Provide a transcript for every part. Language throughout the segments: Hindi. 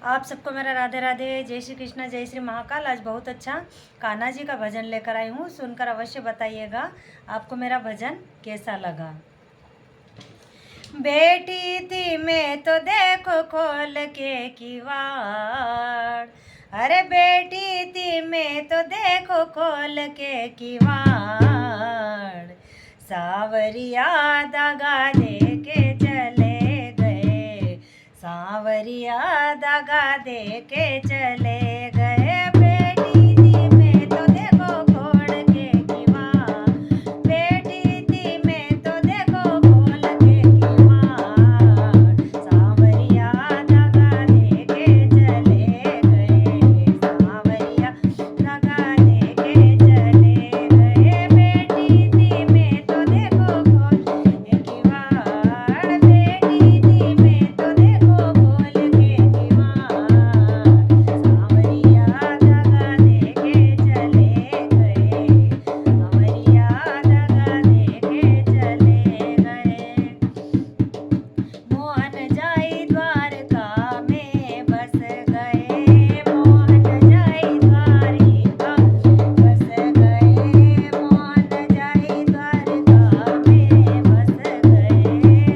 आप सबको मेरा राधे राधे, जय श्री कृष्ण, जय श्री महाकाल। आज बहुत अच्छा कान्हा जी का भजन लेकर आई हूँ, सुनकर अवश्य बताइएगा आपको मेरा भजन कैसा लगा। बेटी थी मैं तो देखो खोल के किवाड़, अरे बेटी थी मैं तो देखो खोल के किवाड़, सावरिया दगा दे के चले गए, सावरिया दगा दे के चले गए। बेटी थी मैं तो देखो खोल के किवाड़, बेटी थी मैं तो देखो खोल के किवाड़, सावरिया दगा दे के चले गए, सावरिया दगा दे के चले गए। बेटी थी मैं तो देखो खोल के किवाड़, बेटी थी मैं तो देखो खोल के किवाड़, सावरिया दगा दे के चले गए, सावरिया दगा दे के चले गए। मोहन जाई द्वारका में बस गए, मोहन जाई द्वारिका बस गए, मोहन जाई द्वारका में बस गए,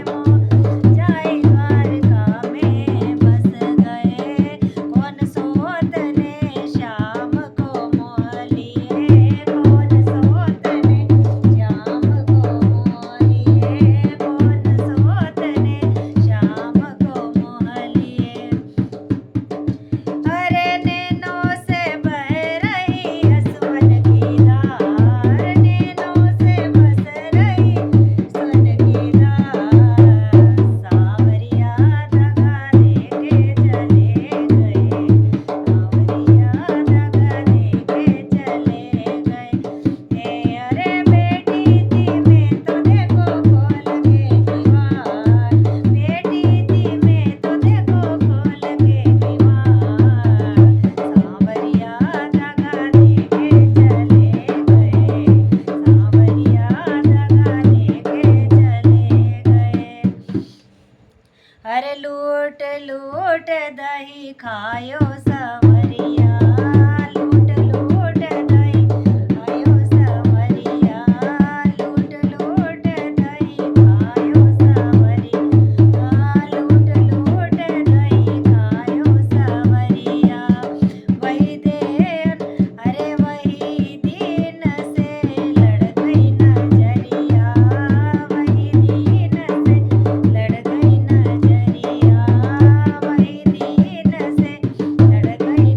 मोहन जाई द्वारका में बस गए। कौन सोत ने श्याम को मोह लिए, कौन सोत ने श्याम को मोह लिए, कौन सोत ने श्याम को मोह लिए। अरे नैनों से बह रही असवन की धार, नैनों से बस रही असवन की धार, सावरिया दगा दे के चले गए, सावरिया दगा दे के चले गए। अरे बेटी थी मैं तो देखो खोल के किवाड़, बेटी थी मैं तो देखो खोल के किवाड़, सावरिया दगा दे के चले गए, सावरिया दगा दे के चले गए। अरे लूट लूट दही खायो सवरिया, लूट लूट दही खायो सवरिया, लूट लूट दही खायो सवरिया, लूट लूट दही खायो सवरिया। वही दिन, अरे वही दिन से लड़ गई नजरिया, वही दिन से लड़ गई नजरिया, वही दिन से लड़ गई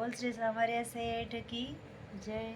बोल श्री सांवरिया सेठ की जय।